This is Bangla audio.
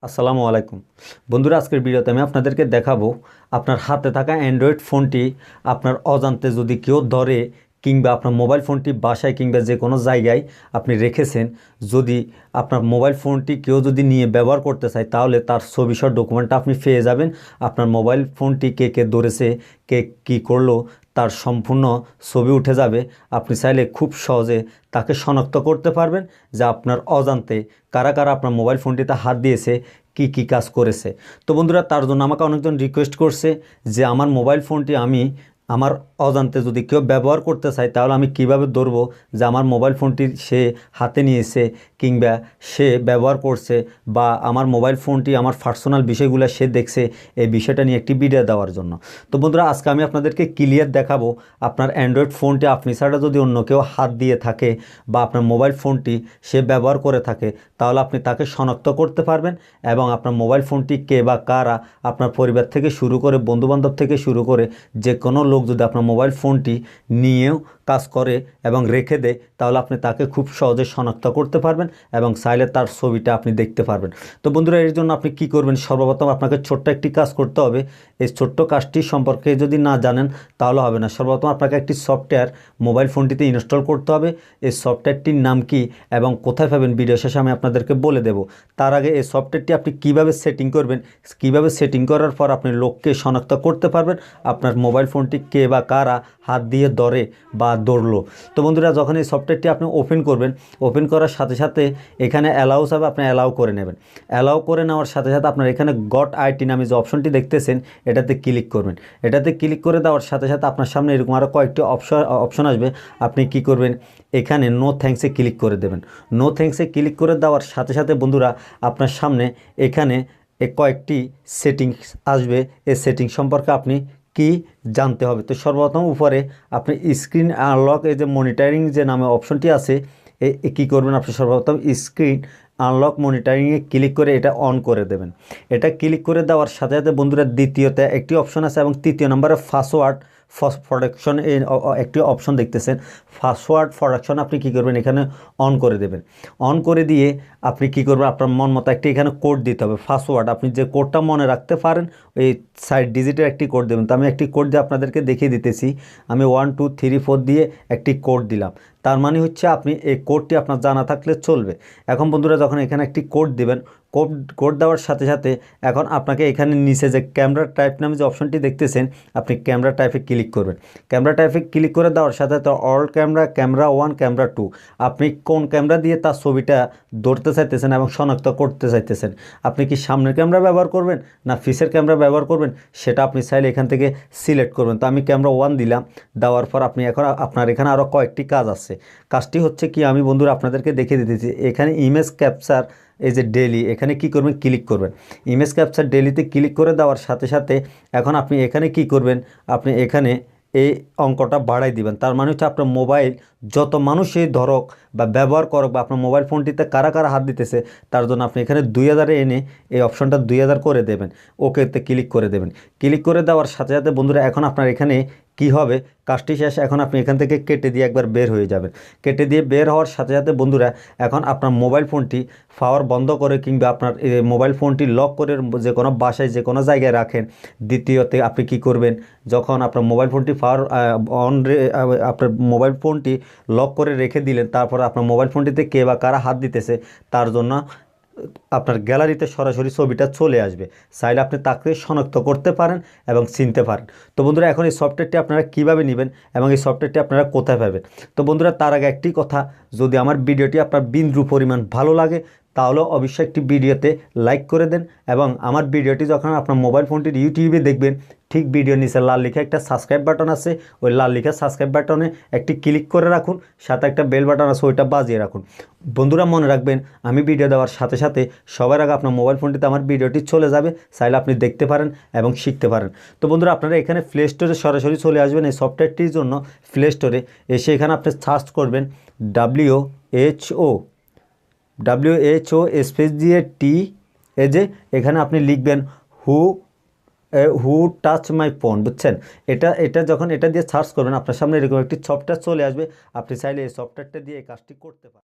আসসালামু আলাইকুম বন্ধুরা, আজকের ভিডিওতে আমি আপনাদেরকে দেখাবো আপনার হাতে থাকা অ্যান্ড্রয়েড ফোনটি আপনার অজান্তে যদি কেউ ধরে কিংবা আপনার মোবাইল ফোনটি বাসায় কিংবা যে কোনো জায়গায় আপনি রেখেছেন, যদি আপনার মোবাইল ফোনটি কেউ যদি নিয়ে ব্যবহার করতে চায় তাহলে তার ছবিসহ ডকুমেন্টটা আপনি পেয়ে যাবেন। আপনার মোবাইল ফোনটি কে কে ধরেছে, কে কী করলো তার সম্পূর্ণ ছবি উঠে যাবে। আপনি চাইলে খুব সহজে তাকে শনাক্ত করতে পারবেন যে আপনার অজান্তে কারা কারা আপনার মোবাইল ফোনটিতে হাত দিয়েছে, কি কি কাজ করেছে। তো বন্ধুরা, তার জন্য আমাকে অনেকজন রিকোয়েস্ট করছে যে আমার মোবাইল ফোনটি আমি আমার অজান্তে যদি কেউ ব্যবহার করতে চায় তাহলে আমি কিভাবে ধরবো যে আমার মোবাইল ফোনটি সে হাতে নিয়েছে কিংবা সে ব্যবহার করছে, বা আমার মোবাইল ফোনটি আমার পার্সোনাল বিষয়গুলো সে দেখছে, এই বিষয়টা নিয়ে একটি ভিডিও দেওয়ার জন্য। তো বন্ধুরা, আজকে আমি আপনাদেরকে ক্লিয়ার দেখাবো আপনার অ্যান্ড্রয়েড ফোনটি আপনি ছাড়া যদি অন্য কেউ হাত দিয়ে থাকে বা আপনার মোবাইল ফোনটি সে ব্যবহার করে থাকে তাহলে আপনি তাকে শনাক্ত করতে পারবেন, এবং আপনার মোবাইল ফোনটি কে বা কারা আপনার পরিবার থেকে শুরু করে বন্ধুবান্ধব থেকে শুরু করে যে কোনো লোক যদি আপনার মোবাইল ফোনটি নিয়েও কাজ করে এবং রেখে দেয় তাহলে আপনি তাকে খুব সহজে শনাক্ত করতে পারবেন এবং চাইলে তার ছবিটা আপনি দেখতে পারবেন। তো বন্ধুরা, এর জন্য আপনি কি করবেন, সর্বপ্রথম আপনাকে ছোট্ট একটি কাজ করতে হবে। এই ছোট্ট কাজটি সম্পর্কে যদি না জানেন তাহলে হবে না। সর্বপ্রথম আপনাকে একটি সফটওয়্যার মোবাইল ফোনটিতে ইনস্টল করতে হবে। এই সফটওয়্যারটির নাম কি এবং কোথায় পাবেন ভিডিও শেষে আমি আপনাদেরকে বলে দেব। তার আগে এই সফটওয়্যারটি আপনি কিভাবে সেটিং করবেন, কিভাবে সেটিং করার পর আপনি লোককে শনাক্ত করতে পারবেন আপনার মোবাইল ফোনটি কে বা কারা হাত দিয়ে ধরে বা ধরলো। তো বন্ধুরা, যখন এই সফটওয়্যারটি আপনি ওপেন করবেন, ওপেন করার সাথে সাথে এখানে অ্যালাউস হবে, আপনি অ্যালাউ করে নেবেন। অ্যালাউ করে নেওয়ার সাথে সাথে আপনার এখানে গট আইটি নামে যে অপশনটি দেখতেছেন এটাতে ক্লিক করবেন। এটাতে ক্লিক করে দেওয়ার সাথে সাথে আপনার সামনে এরকম আরও কয়েকটি অপশন আসবে। আপনি কি করবেন, এখানে নো থ্যাঙ্কসে ক্লিক করে দেবেন। নো থ্যাঙ্কসে ক্লিক করে দেওয়ার সাথে সাথে বন্ধুরা আপনার সামনে এখানে কয়েকটি সেটিংস আসবে। এই সেটিং সম্পর্কে আপনি কি জানতে হবে। তো সর্বপ্রথম উপরে আপনি স্ক্রিন আনলক এই যে মনিটরিং যে নামে অপশনটি আছে, কী করবেন, আপনি সর্বপ্রথম স্ক্রিন আনলক মনিটরিংয়ে ক্লিক করে এটা অন করে দেবেন। এটা ক্লিক করে দেওয়ার সাথে সাথে বন্ধুরা দ্বিতীয়তে একটি অপশন আছে এবং তৃতীয় নম্বরে পাসওয়ার্ড প্রোটেকশন এই একটি অপশন দেখতেছেন। পাসওয়ার্ড প্রোটেকশন আপনি কী করবেন, এখানে অন করে দেবেন। অন করে দিয়ে আপনি কী করবেন, আপনার মন মতো একটি এখানে কোড দিতে হবে। পাসওয়ার্ড আপনি যে কোডটা মনে রাখতে পারেন এই 6 ডিজিটের একটি কোড দেবেন। তো আমি একটি কোড দিয়ে আপনাদেরকে দেখিয়ে দিতেছি। আমি 1 2 3 4 দিয়ে একটি কোড দিলাম। তার মানে হচ্ছে আপনি এই কোডটি আপনার জানা থাকলে চলবে। এখন বন্ধুরা, যখন এখানে একটি কোড দিবেন, কোড দেওয়ার সাথে সাথে এখন আপনাকে এখানে নিচে যে ক্যামেরা টাইপ নামে যে অপশনটি দেখতেছেন আপনি ক্যামেরা টাইপে ক্লিক করবেন। ক্যামেরা টাইপে ক্লিক করে দেওয়ার সাথে সাথে অল ক্যামেরা, ক্যামেরা 1, ক্যামেরা 2, আপনি কোন ক্যামেরা দিয়ে তার ছবিটা ধরতে চাইতেছেন এবং শনাক্ত করতে চাইতেছেন। আপনি কি সামনের ক্যামেরা ব্যবহার করবেন না পিছের ক্যামেরা ব্যবহার করবেন সেটা আপনি চাইলে এখান থেকে সিলেক্ট করবেন। তো আমি ক্যামেরা 1 দিলাম। দেওয়ার পর আপনি এখন আপনার এখানে আরও কয়েকটি কাজ আছে। কাজটি হচ্ছে কি, আমি বন্ধুরা আপনাদেরকে দেখিয়ে দিতেছি। এখানে ইমেজ ক্যাপচার এই যে ডেলি, এখানে কি করবেন, ক্লিক করবেন। ইমেজ ক্যাপচার ডেলিতে ক্লিক করে দেওয়ার সাথে সাথে এখন আপনি এখানে কি করবেন, আপনি এখানে এই অঙ্কটা বাড়াই দিবেন। তার মানে হচ্ছে আপনার মোবাইল যত মানুষই ধরক বা ব্যবহার করুক বা আপনার মোবাইল ফোনটিতে কারা কারা হাত দিতেছে তার জন্য আপনি এখানে 2000 এনে এই অপশনটা 2000 করে দেবেন। ওকেতে ক্লিক করে দেবেন। ক্লিক করে দেওয়ার সাথে সাথে বন্ধুরা এখন আপনার এখানে কি হবে, কাজটি শেষ। এখন আপনি এখান থেকে কেটে দিয়ে একবার বের হয়ে যাবেন। কেটে দিয়ে বের হওয়ার সাথে সাথে বন্ধুরা এখন আপনার মোবাইল ফোনটি পাওয়ার বন্ধ করে কিংবা আপনার মোবাইল ফোনটি লক করে যে কোনো বাসায় যে কোনো জায়গায় রাখেন। দ্বিতীয়তে আপনি কি করবেন, যখন আপনার মোবাইল ফোনটি পাওয়ার আপনার মোবাইল ফোনটি লক করে রেখে দিলেন, তারপর আপনার মোবাইল ফোনটিতে কে বা কারা হাত দিতেছে তার জন্য আপনার গ্যালারিতে সরাসরি ছবিটা চলে আসবে। চাইলে আপনি তাকে শনাক্ত করতে পারেন এবং চিনতে পারেন। তো বন্ধুরা, এখন এই সফটওয়্যারটি আপনারা কীভাবে নেবেন এবং এই সফটওয়্যারটি আপনারা কোথায় পাবেন। তো বন্ধুরা, তার আগে একটি কথা, যদি আমার ভিডিওটি আপনার বিন্দু পরিমাণ ভালো লাগে তাহলে অবশ্যই একটি ভিডিওতে লাইক করে দেন, এবং আমার ভিডিওটি যখন আপনার মোবাইল ফোনটির ইউটিউবে দেখবেন ঠিক ভিডিও নিচে লাল লেখা একটা সাবস্ক্রাইব বাটন আছে, ওই লাল লেখা সাবস্ক্রাইব বাটনে একটি ক্লিক করে রাখুন। সাথে একটা বেল বাটন আছে, ওইটা বাজিয়ে রাখুন। বন্ধুরা, মনে রাখবেন আমি ভিডিও দেওয়ার সাথে সাথে সবার আগে আপনার মোবাইল ফোনটিতে আমার ভিডিওটি চলে যাবে। চাইলে আপনি দেখতে পারেন এবং শিখতে পারেন। তো বন্ধুরা, আপনারা এখানে প্লে স্টোরে সরাসরি চলে আসবেন। এই সফটওয়্যারটির জন্য প্লে স্টোরে এসে এখানে আপনি সার্চ করবেন WHO স্পেস দিয়ে টি, এই যে এখানে আপনি লিখবেন হু টাচ মাই ফোন, বুঝছেন। এটা যখন এটা দিয়ে সার্চ করবেন আপনার সামনে এরকম একটি সফটওয়্যার চলে আসবে। আপনি চাইলে এই সফটওয়্যারটা দিয়ে এই কাজটি করতে পারেন।